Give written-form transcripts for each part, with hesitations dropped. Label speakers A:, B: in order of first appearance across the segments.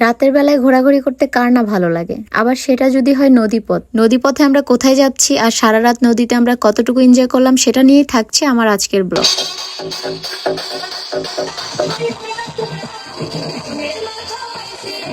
A: রাতের বেলায় ঘোরাঘুরি করতে কার না ভালো লাগে, আবার সেটা যদি হয় নদীপথে আমরা কোথায় যাচ্ছি আর সারা রাত নদীতে আমরা কতটুকু এনজয় করলাম সেটা নিয়েই থাকছে আমার আজকের ব্লগ।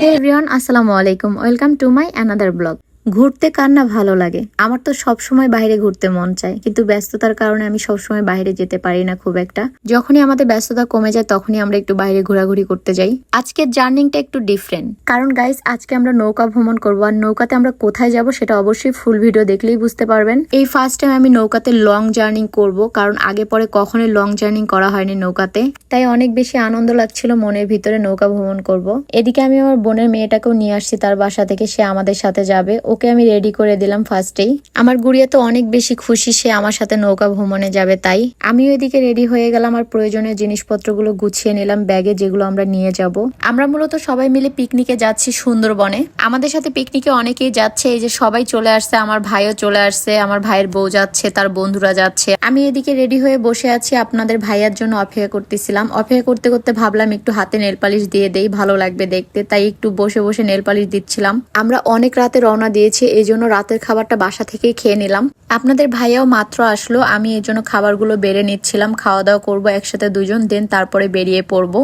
A: হে এভরিওয়ান, আসসালামু আলাইকুম, welcome to my another blog. ঘুরতে কার না ভালো লাগে? আমার তো সব সময় বাইরে ঘুরতে মন চায়, কিন্তু ব্যস্ততার কারণে আমি সব সময় বাইরে যেতে পারি না খুব একটা। যখনই আমাদের ব্যস্ততা কমে যায় তখনই আমরা একটু বাইরে ঘোরাঘুরি করতে যাই। আজকের জার্নিংটা একটু ডিফারেন্ট, কারণ গাইস আজকে আমরা নৌকা ভ্রমণ করবো। আর নৌকাতে আমরা কোথায় যাব সেটা অবশ্যই ফুল ভিডিও দেখলেই বুঝতে পারবেন। এই ফার্স্ট টাইম আমি নৌকাতে লং জার্নিং করব, কারণ আগে পরে কখনোই লং জার্নিং করা হয়নি নৌকাতে, তাই অনেক বেশি আনন্দ লাগছিল মনের ভিতরে নৌকা ভ্রমণ করব। এদিকে আমি আমার বোনের মেয়েটাকেও নিয়ে আসছি তার বাসা থেকে, সে আমাদের সাথে যাবে। ওকে আমি রেডি করে দিলাম ফার্স্টেই। আমার গুড়িয়া তো অনেক বেশি খুশি, সে আমার সাথে নৌকা ভ্রমণে যাবে, তাই আমিও এদিকে রেডি হয়ে গেলাম। আর প্রয়োজনীয় জিনিসপত্রগুলো গুছিয়ে নিলাম ব্যাগে, যেগুলো আমরা নিয়ে যাব। আমরা মূলত সবাই মিলে পিকনিকে যাচ্ছি সুন্দরবনে। আমাদের সাথে পিকনিকে অনেকেই যাচ্ছে, এই যে সবাই চলে আসছে, আমার ভাইও চলে আসছে, আমার ভাইয়ের বউ যাচ্ছে, তার বন্ধুরা যাচ্ছে। আমি এদিকে রেডি হয়ে বসে আছি, আপনাদের ভাইয়ার জন্য অপেক্ষা করতেছিলাম। অপেক্ষা করতে করতে ভাবলাম একটু হাতে নেল পালিশ দিয়ে দেই, ভালো লাগবে দেখতে, তাই একটু বসে বসে নেল পালিশ দিচ্ছিলাম। আমরা অনেক রাতে রওনা দিয়েছি, এই জন্য রাতের খাবারটা বাসা থেকেই খেয়ে নিলাম। আপনাদের ভাইয়াও মাত্র আসলো, আমি এই জন্য খাবারগুলো বেড়ে নিচ্ছিলাম। খাওয়া দাওয়া করবো একসাথে দুজন, দেন তারপরে বেরিয়ে পড়বো।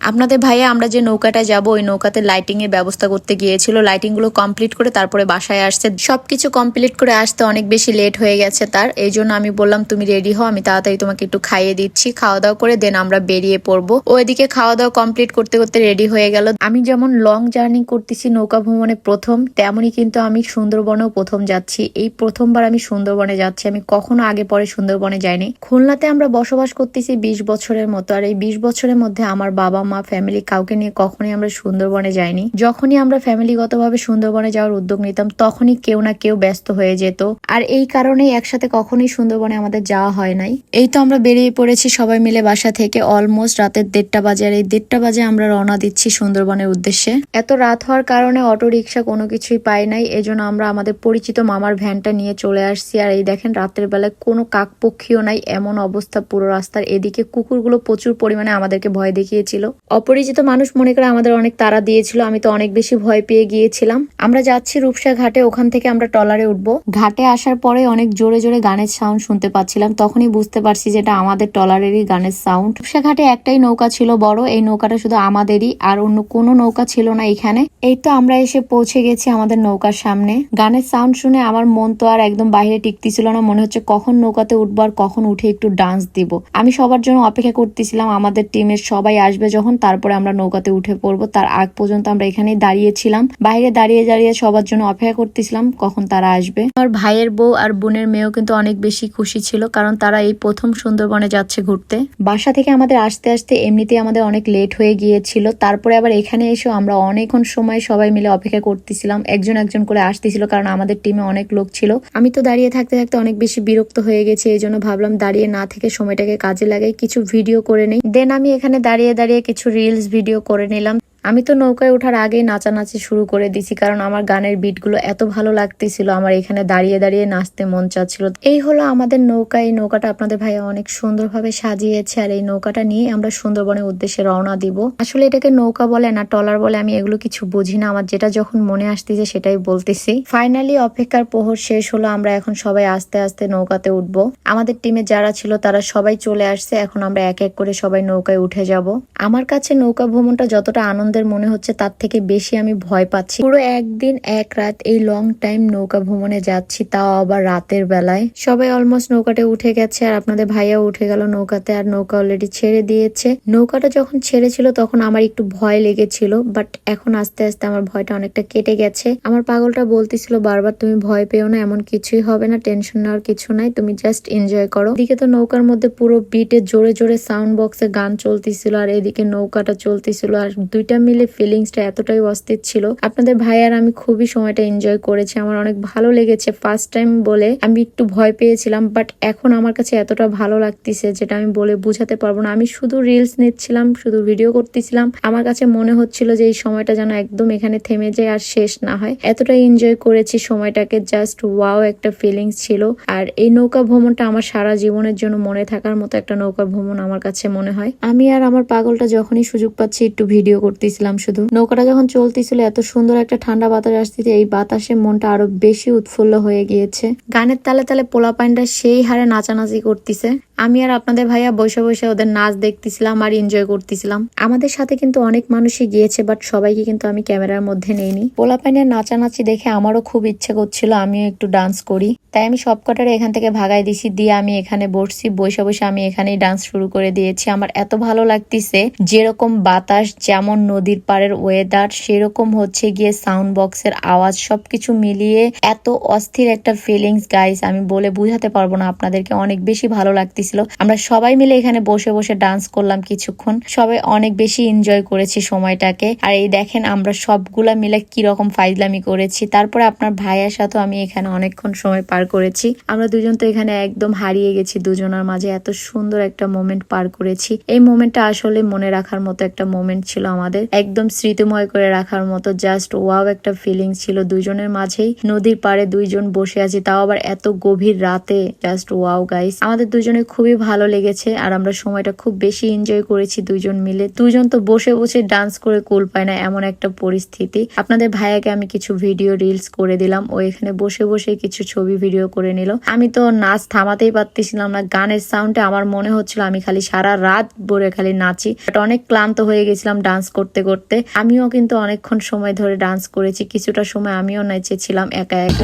A: আপনাদের ভাইয়া আমরা যে নৌকাটা যাব ওই নৌকাতে লাইটিং এর ব্যবস্থা করতে গিয়েছিল, লাইটিং গুলো কমপ্লিট করে তারপরে বাসায় আসছে। সবকিছু কমপ্লিট করে আসতে অনেক বেশি লেট হয়ে গেছে তার, এই জন্য আমি বললাম তুমি রেডি হও, আমি তাড়াতাড়ি তোমাকে একটু খাইয়ে দিচ্ছি। খাওয়া দাওয়া করে দেন আমরা বেরিয়ে পড়বো। ও এদিকে খাওয়া দাওয়া কমপ্লিট করতে করতে রেডি হয়ে গেল। আমি যেমন লং জার্নি করতেছি নৌকা ভ্রমণে প্রথম, তেমনই কিন্তু আমি সুন্দরবনেও প্রথম যাচ্ছি। এই প্রথমবার আমি সুন্দরবনে যাচ্ছি, আমি কখনো আগে পরে সুন্দরবনে যাইনি। খুলনাতে আমরা বসবাস করতেছি 20 বছরের মতো, আর এই 20 বছরের মধ্যে আমার বাবা মা ফ্যামিলি কাউকে নিয়ে কখনোই আমরা সুন্দরবনে যাইনি। যখনই আমরা ফ্যামিলিগতভাবে সুন্দরবনে যাওয়ার উদ্যোগ নিতাম তখনই কেউ না কেউ ব্যস্ত হয়ে যেত, আর এই কারণেই একসাথে কখনোই সুন্দরবনে আমাদের যাওয়া হয় নাই। এই তো আমরা বেরিয়ে পড়েছি সবাই মিলে বাসা থেকে, অলমোস্ট রাতের 1:30 বাজে। আর এই 1:30 বাজে আমরা রওনা দিচ্ছি সুন্দরবনের উদ্দেশ্যে। এত রাত হওয়ার কারণে অটো রিক্সা কোনো কিছুই পাই নাই, এজন্য আমরা আমাদের পরিচিত মামার ভ্যানটা নিয়ে চলে আসছি। আর এই দেখেন রাতের বেলায় কোনো কাকপক্ষীও নাই, এমন অবস্থা পুরো রাস্তার। এদিকে কুকুরগুলো প্রচুর পরিমাণে আমাদেরকে ভয় দেখিয়েছিল। অপরিচিত মানুষ মনে করে আমাদের অনেক তাড়া দিয়েছিল, আমি তো অনেক বেশি ভয় পেয়ে গিয়েছিলাম। আমরা যাচ্ছি রূপসা ঘাটে, ওখান থেকে আমরা ট্রলারে উঠবো। ঘাটে আসার পরে অনেক জোরে জোরে গানের সাউন্ড শুনতে পাচ্ছিলাম, তখনই বুঝতে পারছি যেটা আমাদের ট্রলারেরই গানের সাউন্ড। রূপসা ঘাটে একটাই নৌকা ছিল বড়, এই নৌকাটা শুধু আমাদেরই, আর অন্য কোনো নৌকা ছিল না এখানে। এই তো আমরা এসে পৌঁছে গেছি আমাদের নৌকার সামনে। গানের সাউন্ড শুনে আমার মন তো আর একদম বাইরে টিকতেছিল না, মনে হচ্ছে কখন নৌকাতে উঠবো আর কখন উঠে একটু ডান্স দিব। আমি সবার জন্য অপেক্ষা করতেছিলাম, আমাদের টিমের সবাই আসবে যখন তারপরে আমরা নৌকাতে উঠে পড়বো। তার আগ পর্যন্ত আমরা এখানেই দাঁড়িয়েছিলাম, বাইরে দাঁড়িয়ে দাঁড়িয়ে সবার জন্য অপেক্ষা করতেছিলাম কখন তারা আসবে। আমার ভাইয়ের বউ আর বোনের মেয়েও কিন্তু অনেক বেশি খুশি ছিল, কারণ তারা এই প্রথম সুন্দরবনে যাচ্ছে ঘুরতে। বাসা থেকে আমাদের আসতে আসতে এমনিতেই আমাদের অনেক লেট হয়ে গিয়েছিল, তারপরে আবার এখানে এসে আমরা অনেকক্ষণ সময় সবাই মিলে অপেক্ষা করতেছিলাম। একজন একজন করে আসতেছিল, কারণ আমাদের টিমে অনেক লোক ছিল। আমি তো দাঁড়িয়ে থাকতে থাকতে অনেক বেশি বিরক্ত হয়ে গেছি, এই জন্য ভাবলাম দাঁড়িয়ে না থেকে সময়টাকে কাজে লাগাই, কিছু ভিডিও করে নেই। দেন আমি এখানে দাঁড়িয়ে দাঁড়িয়ে কিছু রিলস ভিডিও করে নিলাম। আমি তো নৌকায় ওঠার আগেই নাচানাচি শুরু করে দিছি, কারণ আমার গানের বিটগুলো এত ভালো লাগতেছিল, আমার এখানে দাঁড়িয়ে দাঁড়িয়ে নাচতে মন চাচ্ছিল। এই হলো আমাদের নৌকা। এই নৌকাটা আপনাদের ভাইয়া অনেক সুন্দরভাবে সাজিয়েছে, আর এই নৌকাটা নিয়ে আমরা সুন্দরবনের উদ্দেশ্যে রওনা দিব। আসলে এটাকে নৌকা বলে না ট্রলার বলে আমি এগুলো কিছু বুঝি না, আমার যেটা যখন মনে আসতেছে সেটাই বলতেছি। ফাইনালি অপেক্ষার প্রহর শেষ হলো, আমরা এখন সবাই আস্তে আস্তে নৌকাতে উঠবো। আমাদের টিমে যারা ছিল তারা সবাই চলে আসছে, এখন আমরা এক এক করে সবাই নৌকায় উঠে যাব। আমার কাছে নৌকা ভ্রমণটা যতটা আনন্দের মনে হচ্ছে তার থেকে বেশি আমি ভয় পাচ্ছি। পুরো একদিন এক রাত এই লং টাইম নৌকা ভ্রমণে যাচ্ছি, তাও আবার রাতের বেলায়। সবাই অলমোস্ট নৌকাতে উঠে গেছে, আর আপনাদের ভাইয়াও উঠে গেল নৌকাতে, আর নৌকা অলরেডি ছেড়ে দিয়েছে। নৌকাটা যখন ছেড়েছিল তখন আমার একটু ভয় লেগেছিল, বাট এখন আস্তে আস্তে আমার ভয়টা অনেকটা কেটে গেছে। আমার পাগলটা বলতেছিল বারবার তুমি ভয় পেও না, এমন কিছুই হবে না, টেনশন নেওয়ার কিছু নাই, তুমি জাস্ট এনজয় করো। এদিকে তো নৌকার মধ্যে পুরো বিটে জোরে জোরে সাউন্ড বক্সে গান চলতেছিল, আর এদিকে নৌকাটা চলতেছিল, আর দুইটা মিলে ফিলিংসটা এতটাই অস্থির ছিল। আপনাদের ভাই আর আমি খুবই সময়টা এনজয় করেছি, আমার অনেক ভালো লেগেছে। ফার্স্ট টাইম বলে আমি একটু ভয় পেয়েছিলাম, বাট এখন আমার কাছে এতটা ভালো লাগতেছে যেটা আমি বলে বুঝাতে পারবো না। আমি শুধু রিলস নিচ্ছিলাম, শুধু ভিডিও করতেছিলাম, আমার কাছে মনে হচ্ছিল যে এই সময়টা যেন একদম এখানে থেমে যায় আর শেষ না হয়। এতটাই এনজয় করেছি সময়টাকে, জাস্ট ওয়াও একটা ফিলিংস ছিল। আর এই নৌকা ভ্রমণটা আমার সারা জীবনের জন্য মনে থাকার মতো একটা নৌকা ভ্রমণ আমার কাছে মনে হয়। আমি আর আমার পাগলটা যখনই সুযোগ পাচ্ছি একটু ভিডিও করতেছি, দেখতেছিলাম শুধু। নৌকাটা যখন চলতেছিল এত সুন্দর একটা ঠান্ডা বাতাস আসতেছে, এই বাতাসে মনটা আরো বেশি উৎফুল্ল হয়ে গিয়েছে। গানের তালে তালে পোলাপাইনটা সেই হারে নাচানাচি করতেছে। আমি আর আপনাদের ভাইয়া বসে বসে ওদের নাচ দেখতেছিলাম আর এনজয় করতেছিলাম। আমাদের সাথে কিন্তু অনেক মানুষই গিয়েছে, বাট সবাইকে কিন্তু আমি ক্যামেরার মধ্যে নেইনি। পোলাপাইনের নাচানাচি দেখে আমারও খুব ইচ্ছে করছিল আমিও একটু ডান্স করি, তাই আমি সবকটারে এখান থেকে ভাগাই দিছি, দিয়ে আমি এখানে বসছি। বসে বসে আমি এখানেই ডান্স শুরু করে দিয়েছি। আমার এত ভালো লাগতেছে, যেরকম বাতাস, যেমন নদীর পাড়ের ওয়েদার, সেরকম হচ্ছে গিয়ে সাউন্ড বক্সের আওয়াজ, সবকিছু মিলিয়ে এত অস্থির একটা ফিলিংস গাইস, আমি বলে বুঝাতে পারবো না আপনাদেরকে। অনেক বেশি ভালো লাগতেছিল। আমরা সবাই মিলে এখানে বসে বসে ডান্স করলাম কিছুক্ষণ, সবাই অনেক বেশি এনজয় করেছি সময়টাকে। আর এই দেখেন আমরা সবগুলা মিলে কিরকম ফাইজলামি করেছি। তারপরে আপনার ভাইয়ের সাথে আমি এখানে অনেকক্ষণ সময় পার করেছি। আমরা দুজন তো এখানে একদম হারিয়ে গেছি দুজনের মাঝে, এত সুন্দর একটা মোমেন্ট পার করেছি। এই মোমেন্টটা আসলে মনে রাখার মতো একটা মোমেন্ট ছিল আমাদের, একদম স্মৃতিময় করে রাখার মতো। জাস্ট ওয়াও একটা ফিলিং ছিল দুজনের মাঝেই। নদীর পাড়ে দুইজন বসে আছি, তাও আবার এত গভীর রাতে। জাস্ট ওয়াও গাইস, আমাদের দুজনে খুবই ভালো লেগেছে আর আমরা সময়টা খুব বেশি এনজয় করেছি দুজন মিলে। দুজন তো বসে বসে ডান্স করে কুল পায় না, এমন একটা পরিস্থিতি। আপনাদের ভাইয়াকে আমি কিছু ভিডিও রিলস করে দিলাম, ও এখানে বসে বসে কিছু ছবি ভিডিও করে নিল। আমি তো নাচ থামাতেই পারতেছিলাম না, গানের সাউন্ডে আমার মনে হচ্ছিল আমি খালি সারা রাত ভরে খালি নাচি। বাট অনেক ক্লান্ত হয়ে গেছিলাম ডান্স করতে করতে। আমিও কিন্তু অনেকক্ষণ সময় ধরে ডান্স করেছি, কিছুটা সময় আমিও নেচেছিলাম একা একা।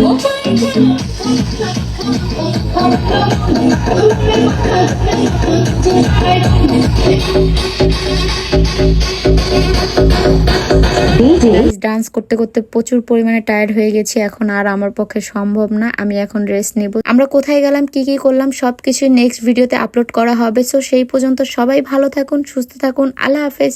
A: ডান্স করতে করতে প্রচুর পরিমাণে টায়ার্ড হয়ে গেছি, এখন আর আমার পক্ষে সম্ভব না। আমি এখন রেস্ট নেব। আমরা কোথায় গেলাম, কি কি করলাম, সবকিছু নেক্সট ভিডিওতে আপলোড করা হবে। সো সেই পর্যন্ত সবাই ভালো থাকুন, সুস্থ থাকুন। আল্লাহ হাফেজ।